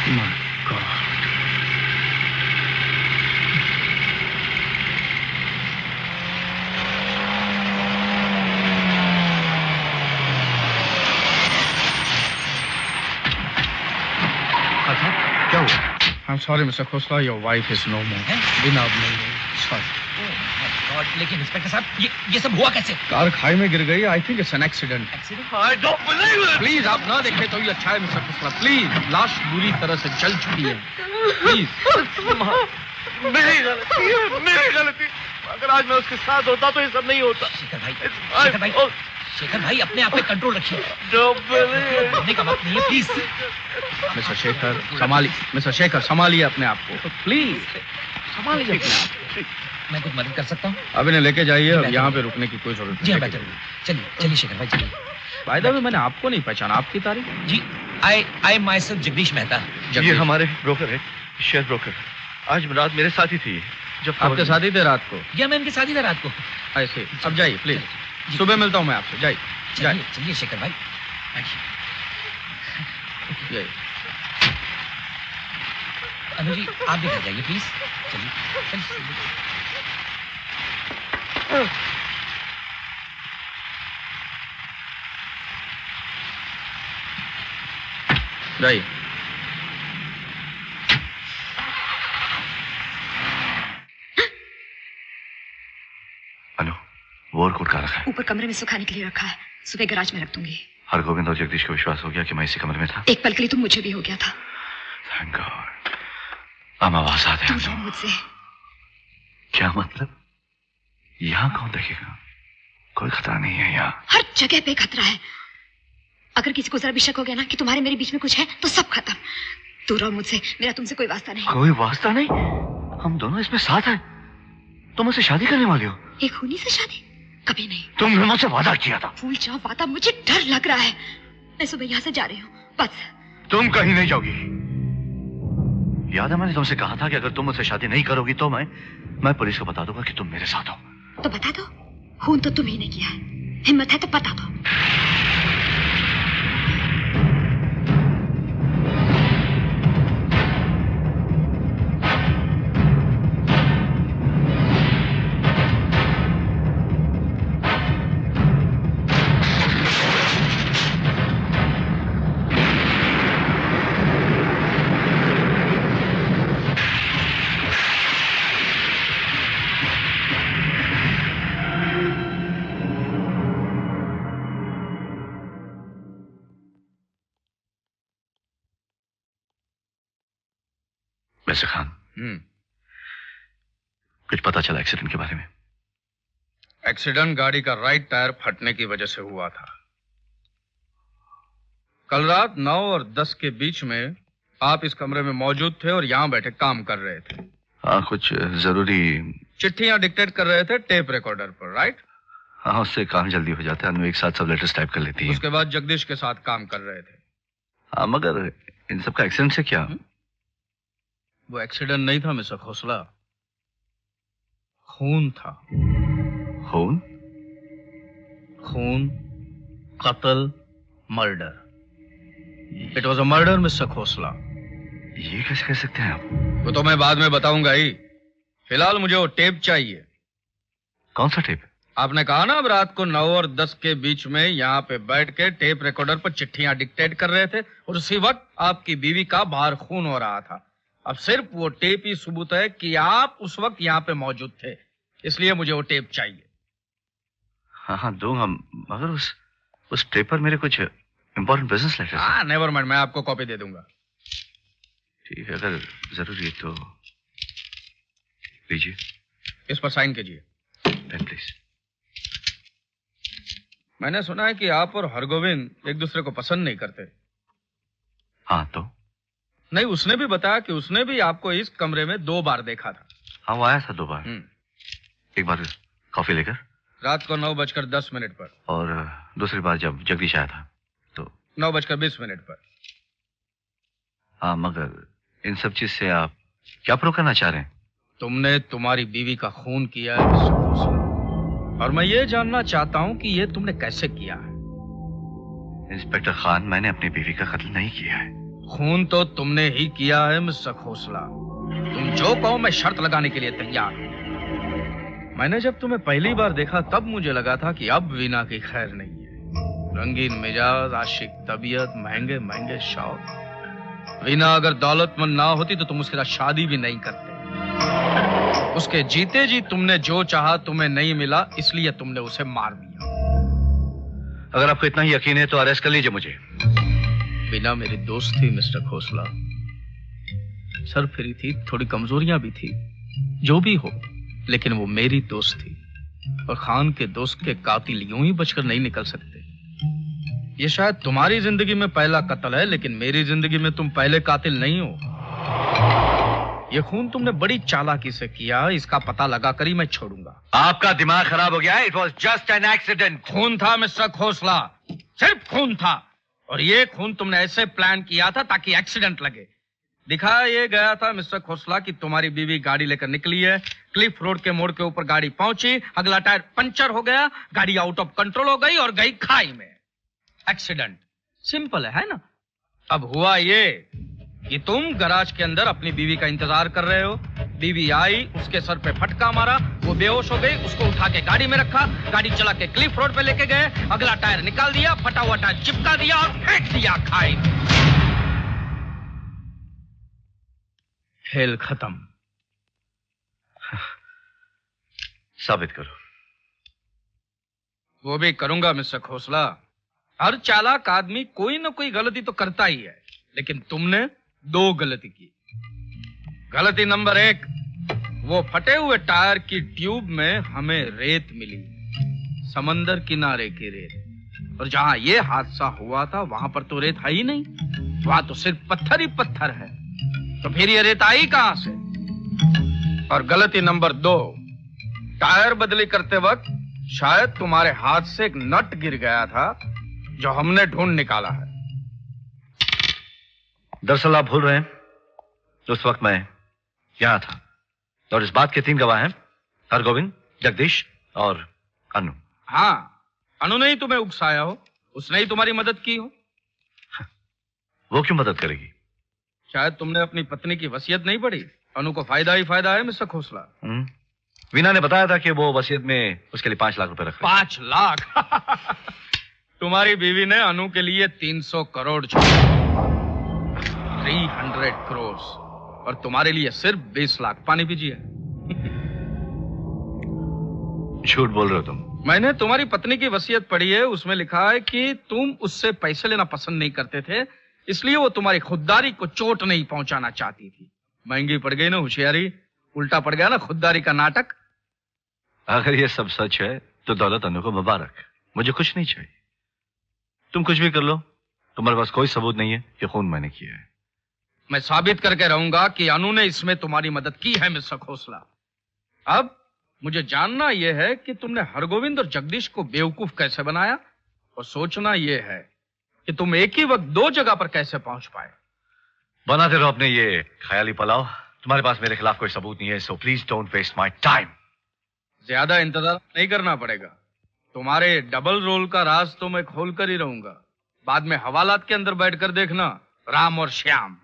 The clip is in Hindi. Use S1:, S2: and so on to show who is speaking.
S1: My God.
S2: क्या हुआ?
S1: I'm sorry, Mr. Khosla, your wife is no more. बिना अब नहीं है. Sorry.
S3: लेकिन इंस्पेक्टर साहब ये सब हुआ कैसे?
S1: कार खाई में गिर गई. I think it's an accident.
S3: Accident?
S2: I don't believe it.
S1: Please आप ना देखें तो ये अच्छा है मिस्टर खुसला. Please लाश बुरी तरह से जल चुकी है. Please.
S2: मेरी गलती. अगर आज मैं उसके साथ होता तो ये सब नहीं होता.
S3: शेखर भाई अपने आप पे कंट्रोल रखिए.
S2: नहीं
S3: का वक्त नहीं है प्लीज.
S1: मिस्टर शेखर संभालिए अपने आप को. प्लीज संभालिए अपने आप.
S3: मैं कुछ मदद कर सकता हूँ?
S1: अब इन्हें लेके जाइए. अब यहाँ पे रुकने की कोई जरूरत नहीं.
S3: जी चलिए शेखर भाई चलिए.
S1: बाय द वे मैंने आपको नहीं पहचाना. आपकी तारीफ?
S3: जी I myself Jagdish Mehta.
S2: ये हमारे ब्रोकर है, शेयर ब्रोकर. आज रात मेरे साथ ही थी.
S1: जब आपके साथ ही थे रात को?
S3: या मैं इनके साथ ही था रात को.
S1: ऐसे अब जाइए प्लीज. सुबह मिलता हूँ मैं आपसे. जाइए.
S3: चलिए शेखर भाई. अनु जी आप भी घर जाइए प्लीज. चलिए.
S1: जाइए.
S2: अनु ओवरकोट कहाँ रखा है?
S4: ऊपर कमरे में सुखाने के लिए रखा है. सुबह गैराज में रख दूंगी.
S2: हरगोविंद और जगदीश को विश्वास हो गया कि मैं इसी कमरे में था.
S4: एक पल के लिए तो मुझे भी हो गया था.
S2: Thank God. हम आवाज आते हैं
S4: मुझसे.
S2: क्या मतलब? यहाँ कौन देखेगा? कोई खतरा नहीं है यहाँ.
S4: हर जगह पे खतरा है. अगर किसी को जरा भी शक हो गया ना कि तुम्हारे मेरे बीच में कुछ है तो सब खत्म. दूर रहो मुझसे. मेरा तुमसे कोई वास्ता नहीं.
S2: कोई वास्ता नहीं? हम दोनों इसमें साथ हैं. तुम मुझसे शादी करने वाले हो?
S4: एक खूनी से शादी? कभी नहीं.
S2: तुमने मुझसे वादा किया था.
S4: भूल जाओ वादा. मुझे डर लग रहा है. मैं सुबह यहाँ से जा रही हूँ बस.
S2: तुम कहीं नहीं जाओगी. याद है मैंने तुमसे कहा था कि अगर तुम मुझसे शादी नहीं करोगी तो मैं पुलिस को बता दूंगा कि तुम मेरे साथ हो.
S4: तो बता दो. खून तो तुम ही ने किया है. हिम्मत है तो बता दो.
S2: मिस्टर खान, कुछ पता चला एक्सीडेंट के बारे में?
S1: एक्सीडेंट गाड़ी का राइट टायर फटने की वजह से हुआ था. कल रात 9 और 10 के बीच में आप इस कमरे में मौजूद थे और यहाँ बैठे काम कर रहे थे.
S2: हाँ, कुछ जरूरी
S1: चिट्ठियां डिक्टेट कर रहे थे टेप रिकॉर्डर पर. राइट?
S2: हाँ, उससे काम जल्दी हो जाता है. अनु एक साथ सब लेटर्स टाइप कर लेती है.
S1: उसके बाद जगदीश के साथ काम कर रहे थे.
S2: हाँ, मगर इन सब का एक्सीडेंट से क्या?
S1: वो एक्सीडेंट नहीं था मिस्टर खोसला. खून था.
S2: खून?
S1: खून, कत्ल, murder. It was a murder mister Khosla.
S2: ये कैसे कर सकते हैं आप?
S1: वो तो मैं बाद में बताऊंगा ही. फिलहाल मुझे वो टेप चाहिए.
S2: कौन सा टेप?
S1: आपने कहा ना अब रात को 9 और 10 के बीच में यहाँ पे बैठ के टेप रिकॉर्डर पर चिट्ठियां डिक्टेट कर रहे थे और उसी वक्त आपकी बीवी का बाहर खून हो रहा था. अब सिर्फ वो टेप ही सबूत है कि आप उस वक्त यहाँ पे मौजूद थे. इसलिए मुझे वो टेप चाहिए.
S2: हाँ दूंगा, मगर उस टेप पर मेरे कुछ इंपॉर्टेंट बिजनेस लेटर्स हैं.
S1: नेवर माइंड, मैं आपको कॉपी दे दूंगा.
S2: ठीक है, अगर जरूरी है तो लीजिए.
S1: इस पर साइन कीजिए.
S2: Pen please.
S1: मैंने सुना है कि आप और हरगोविंद एक दूसरे को पसंद नहीं करते.
S2: हाँ तो?
S1: नहीं, उसने भी बताया कि उसने भी आपको इस कमरे में 2 बार देखा था.
S2: हाँ, वो आया था 2 बार. एक बार कॉफी लेकर
S1: रात को 9:10 पर,
S2: और दूसरी बार जब जगदीश आया था तो
S1: 9:20 पर.
S2: हाँ, मगर इन सब चीज से आप क्या प्रूव करना चाह रहे हैं?
S1: तुमने तुम्हारी बीवी का खून किया है मिस्टर खोसला, और मैं ये जानना चाहता हूं कि ये तुमने कैसे किया है.
S2: इंस्पेक्टर खान, मैंने अपनी बीवी का कत्ल नहीं किया है.
S1: खून तो तुमने ही किया है मिस्टर खोसला। तुम जो कहो मैं शर्त लगाने के लिए तैयार हूं। मैंने जब तुम्हें पहली बार देखा तब मुझे लगा था कि अब वीना की खैर नहीं है। रंगीन मिजाज, आशिक तबीयत, महंगे महंगे शौक। वीना अगर दौलतमंद ना होती तो तुम उसके साथ शादी भी नहीं करते। उसके जीते जी तुमने जो चाहा तुम्हें नहीं मिला, इसलिए तुमने उसे मार दिया।
S2: अगर आपको इतना ही यकीन है तो अरेस्ट कर लीजिए मुझे।
S1: वीना मेरी दोस्त थी मिस्टर खोसला। सरफिरी थी, थोड़ी कमजोरियां भी थी, जो भी हो, लेकिन वो मेरी दोस्त थी। और खान के दोस्त के कातिल यूं ही बचकर नहीं निकल सकते। ये शायद तुम्हारी जिंदगी में पहला कत्ल है, लेकिन मेरी जिंदगी में तुम पहले कातिल नहीं हो। ये खून तुमने बड़ी चालाकी से किया, इसका पता लगा कर ही मैं छोड़ूंगा।
S2: आपका दिमाग खराब हो गया है। It was just an accident.
S1: खून था मिस्टर खोसला, सिर्फ खून था। और ये खून तुमने ऐसे प्लान किया था ताकि एक्सीडेंट लगे। दिखाया ये गया था मिस्टर खोसला कि तुम्हारी बीवी गाड़ी लेकर निकली है, क्लिफ रोड के मोड़ के ऊपर गाड़ी पहुंची, अगला टायर पंचर हो गया, गाड़ी आउट ऑफ कंट्रोल हो गई और गई खाई में। एक्सीडेंट सिंपल है ना। अब हुआ ये कि तुम गराज के अंदर अपनी बीवी का इंतजार कर रहे हो। बीवी आई, उसके सर पे फटका मारा, वो बेहोश हो गई, उसको उठा के गाड़ी में रखा, गाड़ी चला के क्लिफ रोड पे लेके गए, अगला टायर निकाल दिया, फटा हुआ टायर चिपका दिया और फेंक दिया खाई में। खेल खत्म।
S2: साबित करो।
S1: वो भी करूंगा मिस्टर खोसला। हर चालाक आदमी कोई ना कोई गलती तो करता ही है, लेकिन तुमने 2 गलती की। गलती नंबर 1, वो फटे हुए टायर की ट्यूब में हमें रेत मिली, समंदर किनारे की रेत। और जहां ये हादसा हुआ था वहां पर तो रेत है ही नहीं, वहां तो सिर्फ पत्थर ही पत्थर है। तो फिर ये रेत आई कहां से? और गलती नंबर 2, टायर बदली करते वक्त शायद तुम्हारे हाथ से एक नट गिर गया था जो हमने ढूंढ निकाला है।
S2: दरअसल आप भूल रहे हैं, उस वक्त मैं यहां था और इस बात के 3 गवाह हैं, हरगोविंद, जगदीश और अनु।
S1: हाँ, अनु ने ही तुम्हें उकसाया हो, उसने ही तुम्हारी मदद की हो।
S2: वो क्यों मदद करेगी?
S1: शायद तुमने अपनी पत्नी की वसीयत नहीं पढ़ी। अनु को फायदा ही फायदा है मिस्टर खोसला।
S2: वीना ने बताया था कि वो वसीयत में उसके लिए 5 लाख रुपए रख रहे हैं।
S1: 5 लाख? तुम्हारी बीवी ने अनु के लिए 300 करोड़ छोड़े, 300 करोड़, और तुम्हारे लिए सिर्फ 20 लाख। पानी पीजिए।
S2: झूठ बोल रहे हो तुम।
S1: मैंने तुम्हारी पत्नी की वसीयत पढ़ी है, उसमें लिखा है कि तुम उससे पैसे लेना पसंद नहीं करते थे, इसलिए वो तुम्हारी खुददारी को चोट नहीं पहुंचाना चाहती थी। महंगी पड़ गई ना होशियारी, उल्टा पड़ गया ना खुददारी का नाटक।
S2: अगर ये सब सच है तो दौलत अनु को मुबारक, मुझे कुछ नहीं चाहिए। तुम कुछ भी कर लो, तुम्हारे पास कोई सबूत नहीं है कि खून मैंने किया है।
S1: मैं साबित करके रहूंगा कि अनु ने इसमें तुम्हारी मदद की है मिस्टर खोसला। अब मुझे जानना यह है कि तुमने हरगोविंद और जगदीश को बेवकूफ कैसे बनाया, और सोचना यह है कि तुम एक ही वक्त 2 जगह पर कैसे पहुंच पाए।
S2: बनाते रहो अपने ये ख्याली पलाव। तुम्हारे पास मेरे खिलाफ कोई सबूत नहीं है, so please don't waste my time.
S1: ज्यादा इंतजार नहीं करना पड़ेगा। तुम्हारे डबल रोल का राज तो मैं खोल कर ही रहूंगा। बाद में हवालात के अंदर बैठकर देखना, राम और श्याम।